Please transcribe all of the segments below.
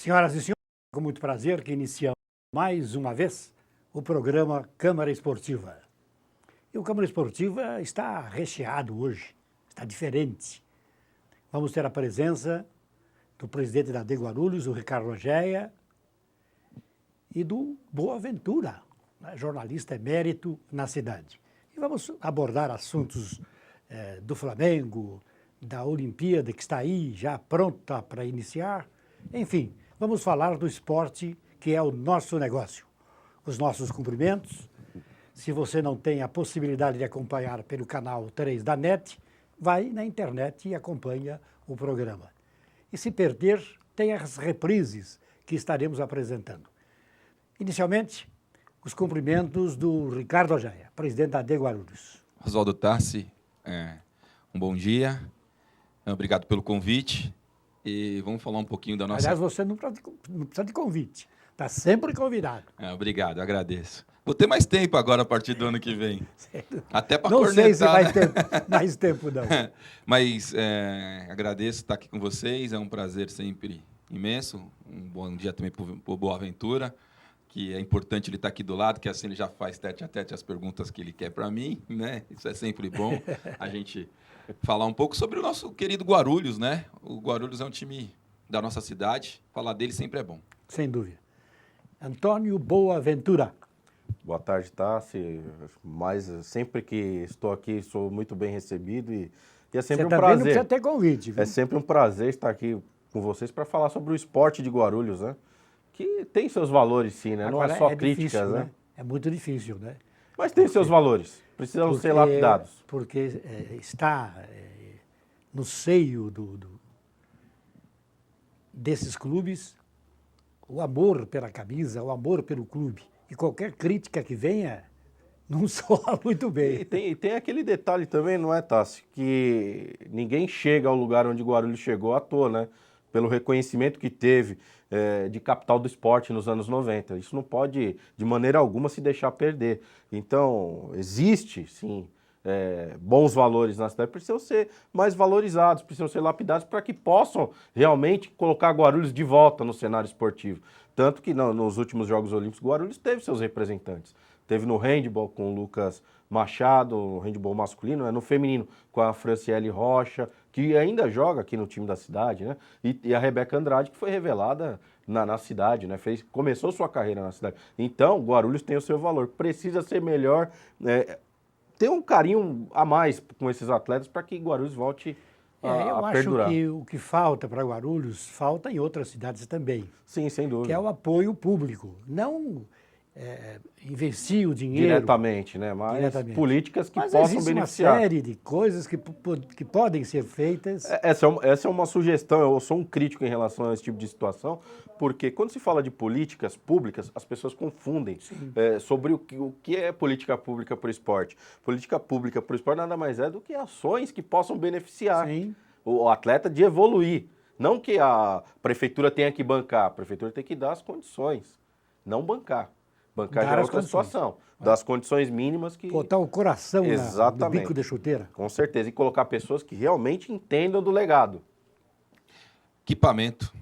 Senhoras e senhores, com muito prazer que iniciamos mais uma vez o programa Câmara Esportiva. E o Câmara Esportiva está recheado hoje, está diferente. Vamos ter a presença do presidente da AD Guarulhos, o Ricardo Ogyea, e do Boaventura, jornalista emérito na cidade. E vamos abordar assuntos do Flamengo, da Olimpíada, que está aí já pronta para iniciar. Enfim, vamos falar do esporte, que é o nosso negócio. Os nossos cumprimentos. Se você não tem a possibilidade de acompanhar pelo canal 3 da NET, vai na internet e acompanha o programa. E se perder, tem as reprises que estaremos apresentando. Inicialmente, os cumprimentos do Ricardo Ogyea, presidente da AD Guarulhos. Oswaldo Tassi, um bom dia, obrigado pelo convite e vamos falar um pouquinho da nossa... Aliás, você não precisa de convite, está sempre convidado. Obrigado, eu agradeço. Vou ter mais tempo agora a partir do ano que vem, até para cornetar. Não sei se vai ter mais tempo, não. Mas agradeço estar aqui com vocês, é um prazer sempre imenso, um bom dia também para o Boaventura, que é importante ele estar aqui do lado, que assim ele já faz tete a tete as perguntas que ele quer para mim, né? Isso é sempre bom, a gente falar um pouco sobre o nosso querido Guarulhos, né? O Guarulhos é um time da nossa cidade, falar dele sempre é bom. Sem dúvida. Antônio Boaventura. Boa tarde, Tassi. Mas sempre que estou aqui, sou muito bem recebido e é sempre Você um também prazer. não precisa ter convite, viu? É sempre um prazer estar aqui com vocês para falar sobre o esporte de Guarulhos, né? Que tem seus valores, sim, né? Agora, não é só difícil, críticas, né? É muito difícil, né? Mas tem seus valores, precisam ser lapidados. Porque está no seio desses clubes o amor pela camisa, o amor pelo clube. E qualquer crítica que venha não soa muito bem. E tem aquele detalhe também, não é, Tassi? Que ninguém chega ao lugar onde Guarulhos chegou à toa, né? Pelo reconhecimento que teve de capital do esporte nos anos 90. Isso não pode, de maneira alguma, se deixar perder. Então, existe, sim, bons valores na cidade, precisam ser mais valorizados, precisam ser lapidados para que possam realmente colocar Guarulhos de volta no cenário esportivo. Tanto que nos últimos Jogos Olímpicos, Guarulhos teve seus representantes. Teve no handball com o Lucas Machado, no handball masculino, no feminino com a Franciele Rocha, que ainda joga aqui no time da cidade, né? E a Rebeca Andrade, que foi revelada na cidade, né? Começou sua carreira na cidade. Então, Guarulhos tem o seu valor. Precisa ser melhor, ter um carinho a mais com esses atletas para que Guarulhos volte eu a perdurar. acho que o que falta para Guarulhos, falta em outras cidades também. Sim, sem dúvida. Que é o apoio público. Não investir o dinheiro... Diretamente, né? Mas diretamente. Políticas que Mas possam existe beneficiar. uma série de coisas que podem ser feitas. Essa é uma sugestão, eu sou um crítico em relação a esse tipo de situação, porque quando se fala de políticas públicas, as pessoas confundem sobre o que é política pública para o esporte. Política pública para o esporte nada mais é do que ações que possam beneficiar o atleta de evoluir. Não que a prefeitura tenha que bancar, a prefeitura tem que dar as condições, não bancar. Bancar já é outra situação, das condições mínimas que... Botar o coração no bico da chuteira. Com certeza, e colocar pessoas que realmente entendam do legado. Equipamento.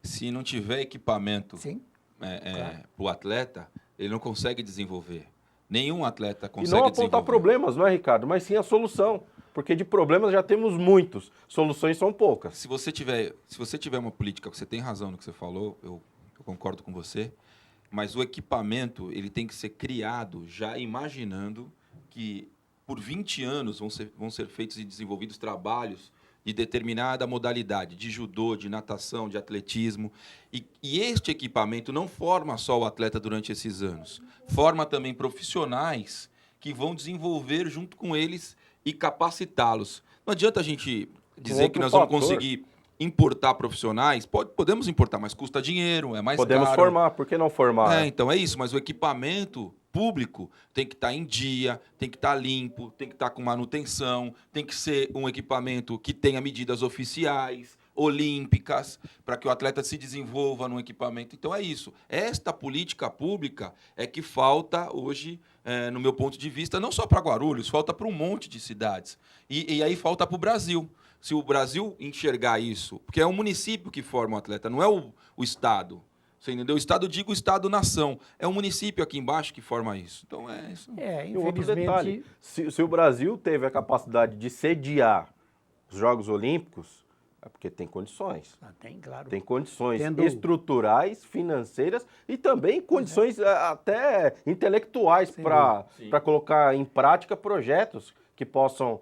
Se não tiver equipamento Claro. para o atleta, ele não consegue desenvolver. Nenhum atleta consegue desenvolver. E não apontar desenvolver. problemas, não é, Ricardo? Mas sim a solução. Porque de problemas já temos muitos, soluções são poucas. Se você tiver uma política, você tem razão no que você falou, eu concordo com você, mas o equipamento ele tem que ser criado já imaginando que por 20 anos vão ser feitos e desenvolvidos trabalhos de determinada modalidade, de judô, de natação, de atletismo. E este equipamento não forma só o atleta durante esses anos, forma também profissionais que vão desenvolver junto com eles e capacitá-los. Não adianta a gente dizer que nós vamos conseguir importar profissionais, podemos importar, mas custa dinheiro, é mais caro. Podemos formar, por que não formar? Então é isso, mas o equipamento público tem que estar em dia, tem que estar limpo, tem que estar com manutenção, tem que ser um equipamento que tenha medidas oficiais, olímpicas, para que o atleta se desenvolva no equipamento. Então é isso. Esta política pública é que falta hoje, no meu ponto de vista, não só para Guarulhos, falta para um monte de cidades. E aí falta para o Brasil. se o Brasil enxergar isso, porque é o município que forma o atleta, não é o Estado. Você entendeu? O Estado, eu digo Estado-nação. É o município aqui embaixo que forma isso. Então é isso. E outro detalhe, se o Brasil teve a capacidade de sediar os Jogos Olímpicos, é porque tem condições. Tem, claro. Tem condições estruturais, financeiras e também condições até intelectuais para colocar em prática projetos que possam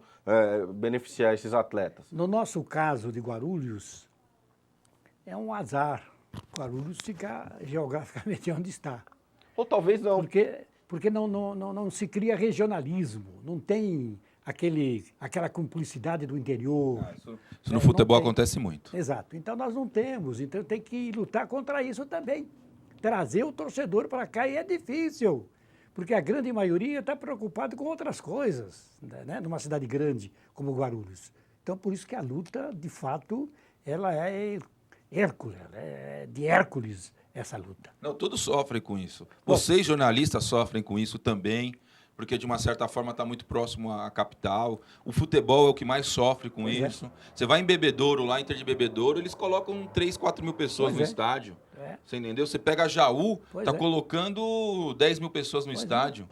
beneficiar esses atletas. No nosso caso de Guarulhos, é um azar. Guarulhos fica geograficamente onde está. Ou talvez não. Porque não se cria regionalismo, não tem aquela cumplicidade do interior. Isso no futebol acontece muito. Exato. Então nós não temos, então tem que lutar contra isso também. Trazer o torcedor para cá e é difícil, porque a grande maioria está preocupada com outras coisas, né? Numa cidade grande como Guarulhos. Então por isso que a luta, de fato, ela é Hércules, é de Hércules essa luta. Não, todos sofrem com isso. Vocês, jornalistas, sofrem com isso também, porque de uma certa forma está muito próximo à capital. O futebol é o que mais sofre com isso. Você vai em Bebedouro, lá Inter de Bebedouro, eles colocam 3, 4 mil pessoas no estádio. Você entendeu? Você pega Jaú, está colocando 10 mil pessoas no estádio.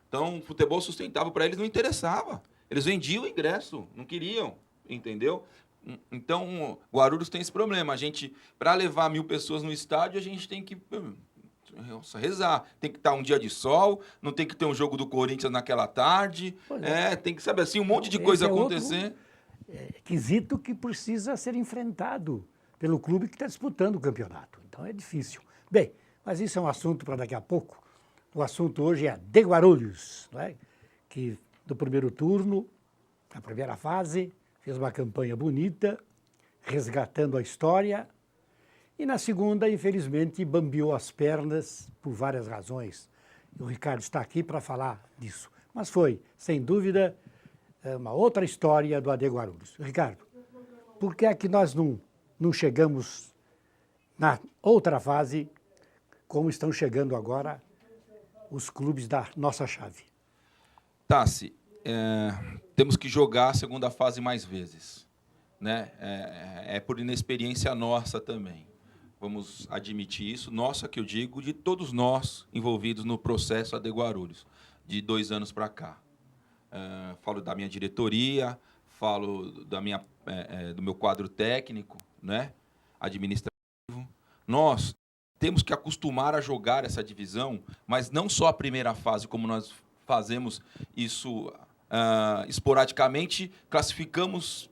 Então, o futebol sustentável para eles não interessava. Eles vendiam o ingresso, não queriam, entendeu? Então, Guarulhos tem esse problema. A gente, para levar 1.000 pessoas no estádio, a gente tem que rezar. Tem que estar um dia de sol, não tem que ter um jogo do Corinthians naquela tarde. Tem que, sabe assim, um monte de coisa acontecer. Quesito que precisa ser enfrentado pelo clube que está disputando o campeonato. Então é difícil. Bem, mas isso é um assunto para daqui a pouco. O assunto hoje é de Guarulhos, não é? Que do primeiro turno, a primeira fase, fez uma campanha bonita, resgatando a história. E na segunda, infelizmente, bambeou as pernas por várias razões. E o Ricardo está aqui para falar disso. Mas foi, sem dúvida, uma outra história do AD Guarulhos. Ricardo, por que é que nós não chegamos na outra fase, como estão chegando agora os clubes da nossa chave? Tassi, temos que jogar a segunda fase mais vezes, né? É por inexperiência nossa também. Vamos admitir isso, nossa que eu digo, de todos nós envolvidos no processo AD Guarulhos, de 2 anos para cá. Falo da minha diretoria, falo do meu quadro técnico, né? Administrativo. Nós temos que acostumar a jogar essa divisão, mas não só a primeira fase, como nós fazemos isso esporadicamente, classificamos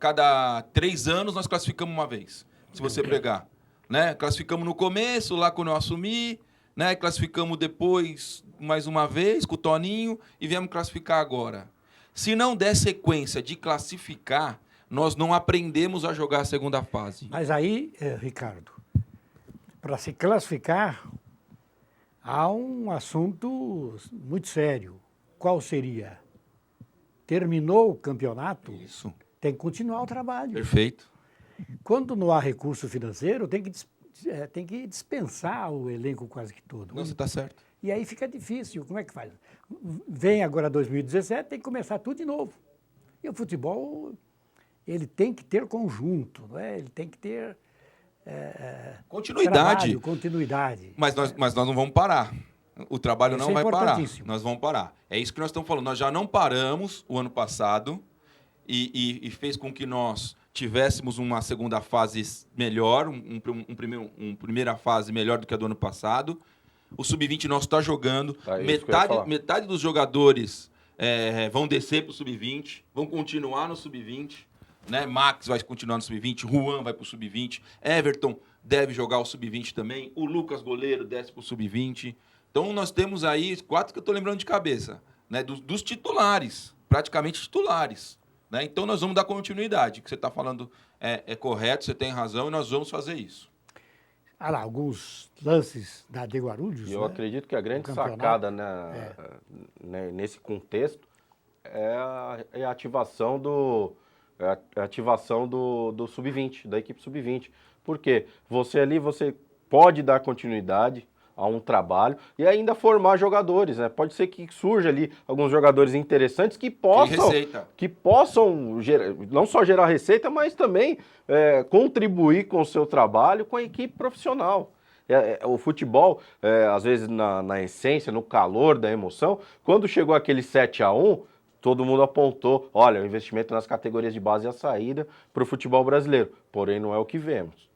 cada 3 anos, nós classificamos uma vez, se você pegar. Né? Classificamos no começo, lá quando eu assumi, né? Classificamos depois mais uma vez com o Toninho e viemos classificar agora. Se não der sequência de classificar, nós não aprendemos a jogar a segunda fase. Mas aí, Ricardo, para se classificar, há um assunto muito sério. Qual seria? Terminou o campeonato, Isso. Tem que continuar o trabalho. Perfeito. Quando não há recurso financeiro, tem que dispensar o elenco quase que todo. Não, você está certo. E aí fica difícil. Como é que faz? Vem agora 2017, tem que começar tudo de novo. E o futebol, ele tem que ter conjunto, não é? Ele tem que ter continuidade. Continuidade. Mas nós não vamos parar. O trabalho Isso não vai parar. Nós vamos parar. É isso que nós estamos falando. Nós já não paramos o ano passado e fez com que nós tivéssemos uma segunda fase melhor, uma primeira fase melhor do que a do ano passado. O Sub-20 nosso está jogando. Metade dos jogadores vão descer para o Sub-20, vão continuar no Sub-20. Né? Max vai continuar no Sub-20, Juan vai para o Sub-20, Everton deve jogar o Sub-20 também, o Lucas Goleiro desce para o Sub-20. Então nós temos aí 4 que eu estou lembrando de cabeça, né? dos titulares, praticamente titulares. Né? Então nós vamos dar continuidade. O que você está falando é correto, você tem razão e nós vamos fazer isso. Há lá alguns lances da AD Guarulhos. E eu acredito que a grande sacada nesse contexto é a ativação do Sub-20, da equipe Sub-20. Por quê? Você ali, você pode dar continuidade, a um trabalho e ainda formar jogadores, né? Pode ser que surja ali alguns jogadores interessantes que possam não só gerar receita, mas também contribuir com o seu trabalho com a equipe profissional. O futebol, às vezes na essência, no calor da emoção, quando chegou aquele 7-1, todo mundo apontou, olha, o investimento nas categorias de base é a saída para o futebol brasileiro. Porém, não é o que vemos.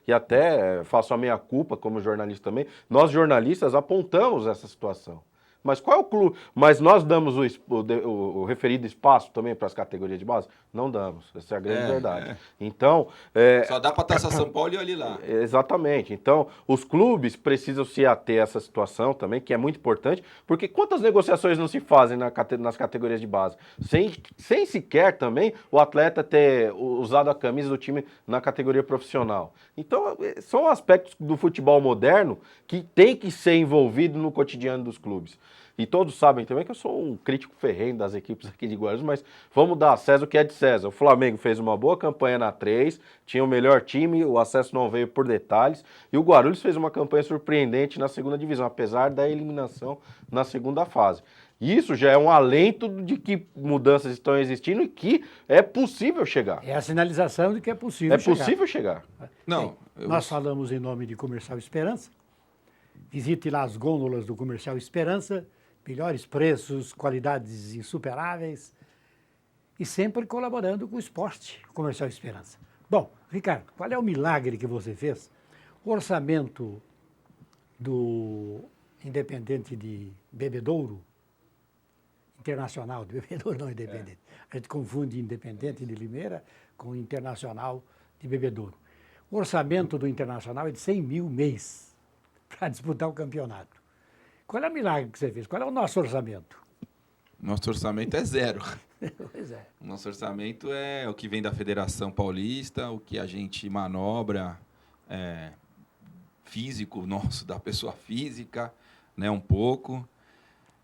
E até faço a meia-culpa como jornalista também, nós jornalistas apontamos essa situação. Mas qual é o clube? Mas nós damos o referido espaço também para as categorias de base? Não damos, essa é a grande verdade. Então... Só dá para Taça São Paulo e olhe lá. Exatamente. Então, os clubes precisam se ater a essa situação também, que é muito importante, porque quantas negociações não se fazem nas categorias de base? Sem sequer também o atleta ter usado a camisa do time na categoria profissional. Então, são aspectos do futebol moderno que tem que ser envolvido no cotidiano dos clubes. E todos sabem também que eu sou um crítico ferrenho das equipes aqui de Guarulhos, mas vamos dar a César o que é de César. O Flamengo fez uma boa campanha na 3, tinha o melhor time, o acesso não veio por detalhes, e o Guarulhos fez uma campanha surpreendente na segunda divisão, apesar da eliminação na segunda fase. Isso já é um alento de que mudanças estão existindo e que é possível chegar. É a sinalização de que é possível chegar. É possível chegar. Não, nós falamos em nome de Comercial Esperança. Visite lá as gôndolas do Comercial Esperança. Melhores preços, qualidades insuperáveis e sempre colaborando com o esporte, Comercial Esperança. Bom, Ricardo, qual é o milagre que você fez? O orçamento do Independente de Bebedouro, Internacional de Bebedouro, não Independente. A gente confunde Independente de Limeira com Internacional de Bebedouro. O orçamento do Internacional é de 100 mil mês para disputar o campeonato. Qual é o milagre que você fez? Qual é o nosso orçamento? Nosso orçamento é zero. Pois é. O nosso orçamento é o que vem da Federação Paulista, o que a gente manobra físico nosso, da pessoa física, né, um pouco.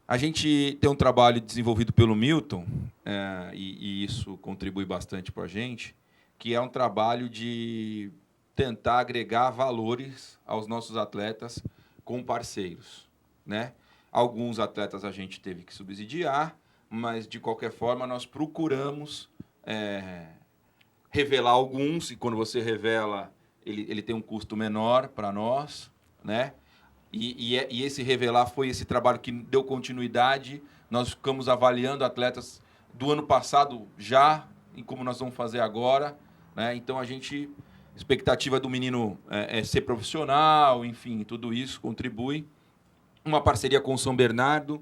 A gente tem um trabalho desenvolvido pelo Milton, e isso contribui bastante para a gente, que é um trabalho de tentar agregar valores aos nossos atletas com parceiros, né? Alguns atletas a gente teve que subsidiar, mas, de qualquer forma, nós procuramos revelar alguns, e quando você revela, ele tem um custo menor para nós, né? E esse revelar foi esse trabalho que deu continuidade. Nós ficamos avaliando atletas do ano passado já, em como nós vamos fazer agora, né? Então, a expectativa do menino é ser profissional, enfim, tudo isso contribui. Uma parceria com o São Bernardo,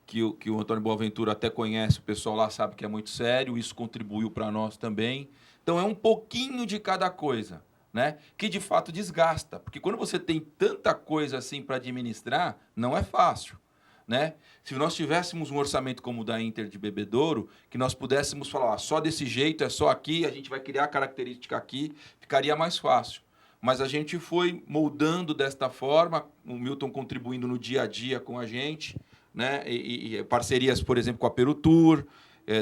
que o Antônio Boaventura até conhece, o pessoal lá sabe que é muito sério, isso contribuiu para nós também. Então, é um pouquinho de cada coisa, né? Que, de fato, desgasta. Porque quando você tem tanta coisa assim para administrar, não é fácil, né? Se nós tivéssemos um orçamento como o da Inter de Bebedouro, que nós pudéssemos falar, só desse jeito, é só aqui, a gente vai criar característica aqui, ficaria mais fácil. Mas a gente foi moldando desta forma, o Milton contribuindo no dia a dia com a gente, né? E parcerias, por exemplo, com a Perutur,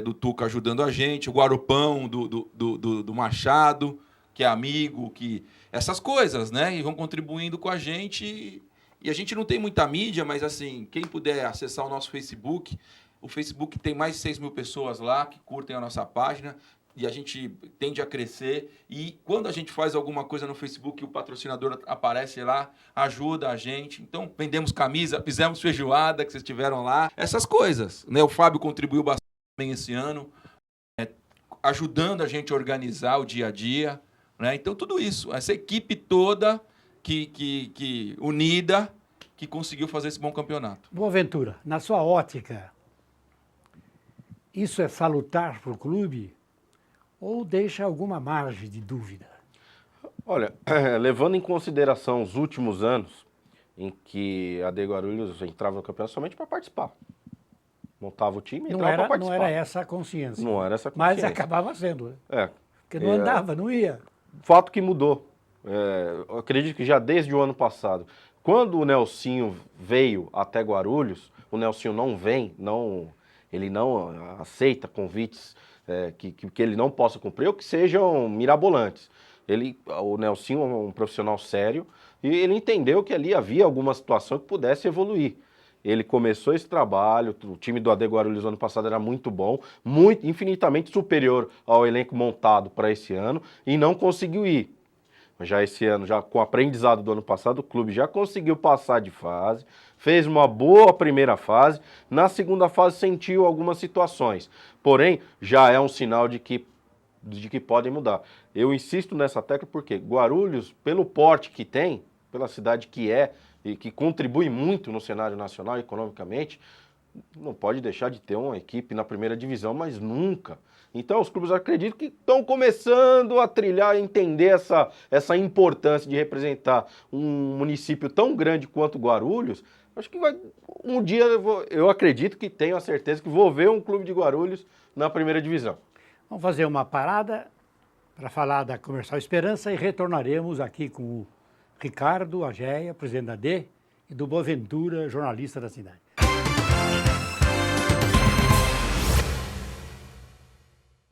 do Tuca ajudando a gente, o Guarupão do Machado, que é amigo, essas coisas, né? E vão contribuindo com a gente. E a gente não tem muita mídia, mas, assim, quem puder acessar o nosso Facebook, o Facebook tem mais de 6 mil pessoas lá que curtem a nossa página. E a gente tende a crescer, e quando a gente faz alguma coisa no Facebook, o patrocinador aparece lá, ajuda a gente. Então, vendemos camisa, fizemos feijoada, que vocês tiveram lá, essas coisas, né? O Fábio contribuiu bastante também esse ano, ajudando a gente a organizar o dia a dia, né? Então, tudo isso, essa equipe toda que unida, que conseguiu fazer esse bom campeonato. Boaventura, na sua ótica, isso é salutar para o clube? Ou deixa alguma margem de dúvida? Olha, levando em consideração os últimos anos, em que a AD Guarulhos entrava no campeonato somente para participar. Montava o time e entrava para participar. Não era essa a consciência. Não era essa a consciência. Mas acabava sendo, né? Porque não É. andava, não ia. Fato que mudou. Eu acredito que já desde o ano passado. Quando o Nelsinho veio até Guarulhos, o Nelsinho não vem, ele não aceita convites que ele não possa cumprir ou que sejam mirabolantes. O Nelsinho é um profissional sério E ele entendeu que ali havia alguma situação que pudesse evoluir. Ele começou esse trabalho, o time do AD Guarulhos ano passado era muito bom, muito, infinitamente superior ao elenco montado para esse ano, e não conseguiu ir. Já esse ano, já com o aprendizado do ano passado, o clube já conseguiu passar de fase, fez uma boa primeira fase, na segunda fase sentiu algumas situações, porém já é um sinal de que podem mudar. Eu insisto nessa tecla porque Guarulhos, pelo porte que tem, pela cidade que é, e que contribui muito no cenário nacional economicamente, não pode deixar de ter uma equipe na primeira divisão, mas nunca. Então os clubes acredito que estão começando a trilhar, a entender essa importância de representar um município tão grande quanto Guarulhos. Acho que um dia eu acredito que tenho a certeza que vou ver um clube de Guarulhos na primeira divisão. Vamos fazer uma parada para falar da Comercial Esperança e retornaremos aqui com o Ricardo Agéia, presidente da D, e do Boaventura, jornalista da cidade.